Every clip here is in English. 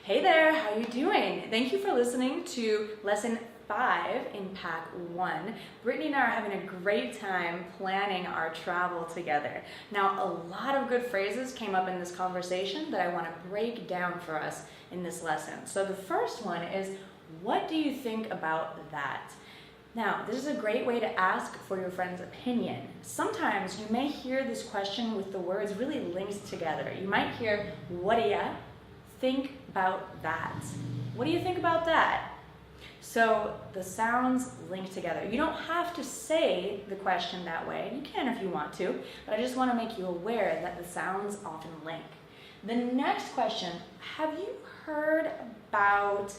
Hey there, how you doing? Thank you for listening to lesson 5 in pack 1. Brittany and I are having a great time planning our travel together. Now, a lot of good phrases came up in this conversation that I want to break down for us in this lesson. So the first one is, what do you think about that? Now, this is a great way to ask for your friend's opinion. Sometimes you may hear this question with the words really linked together. You might hear, what do ya think about that? What do you think about that? So the sounds link together. You don't have to say the question that way. You can if you want to, but I just want to make you aware that the sounds often link. The next question, have you heard about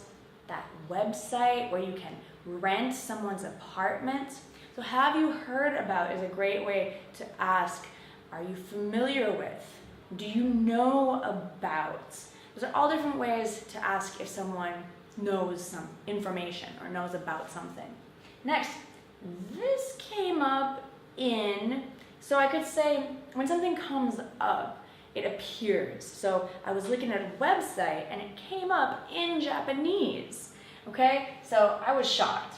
that website where you can rent someone's apartment? So have you heard about is a great way to ask, are you familiar with? Do you know about? Those are all different ways to ask if someone knows some information or knows about something. Next, this came up in, so I could say when something comes up, it appears. So I was looking at a website and it came up in Japanese. Okay, so I was shocked.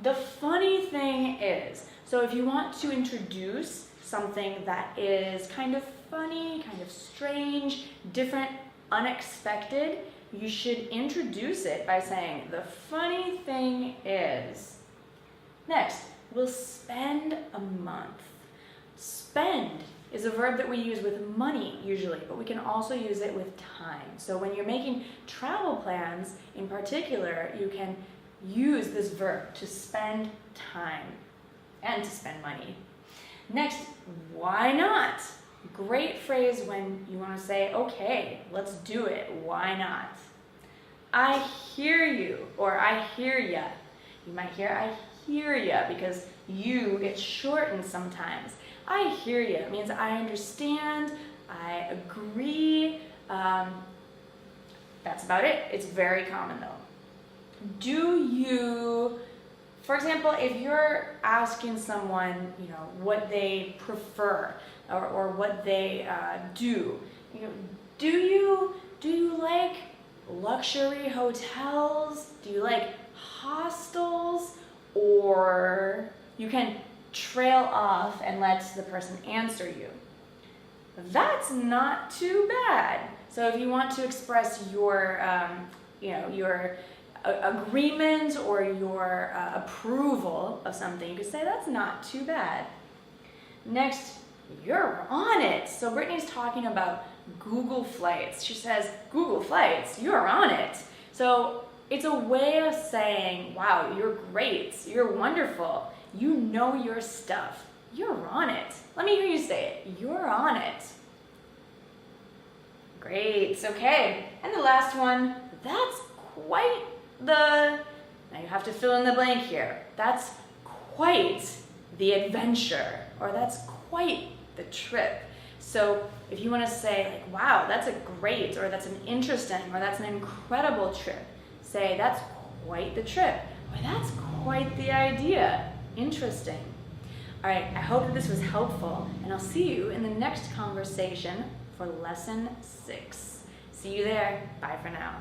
The funny thing is, so if you want to introduce something that is kind of funny, kind of strange, different, unexpected, you should introduce it by saying, the funny thing is. Next, we'll spend a month. Spend is a verb that we use with money usually, but we can also use it with time. So when you're making travel plans in particular, you can use this verb to spend time and to spend money. Next, why not? Great phrase when you want to say, okay, let's do it. Why not? I hear you, or I hear ya. You might hear I hear ya because you gets shortened sometimes. I hear ya means I understand, I agree. That's about it. It's very common though. Do you, for example, if you're asking someone, what they prefer or what they do, do you like luxury hotels? Do you like hostels? Or you can trail off and let the person answer you. That's not too bad. So if you want to express your, your agreement or your approval of something, you could say that's not too bad. Next, you're on it. So Brittany's talking about Google Flights. She says, Google Flights, you're on it. So it's a way of saying, wow, you're great, you're wonderful, you know your stuff, you're on it. Let me hear you say it, you're on it. Great, okay. And the last one, that's quite the, now you have to fill in the blank here. That's quite the adventure, or that's quite the trip. So if you want to say like, wow, that's a great, or that's an interesting, or that's an incredible trip, say that's quite the trip, or that's quite the idea. Interesting. All right, I hope that this was helpful, and I'll see you in the next conversation for lesson 6. See you there. Bye for now.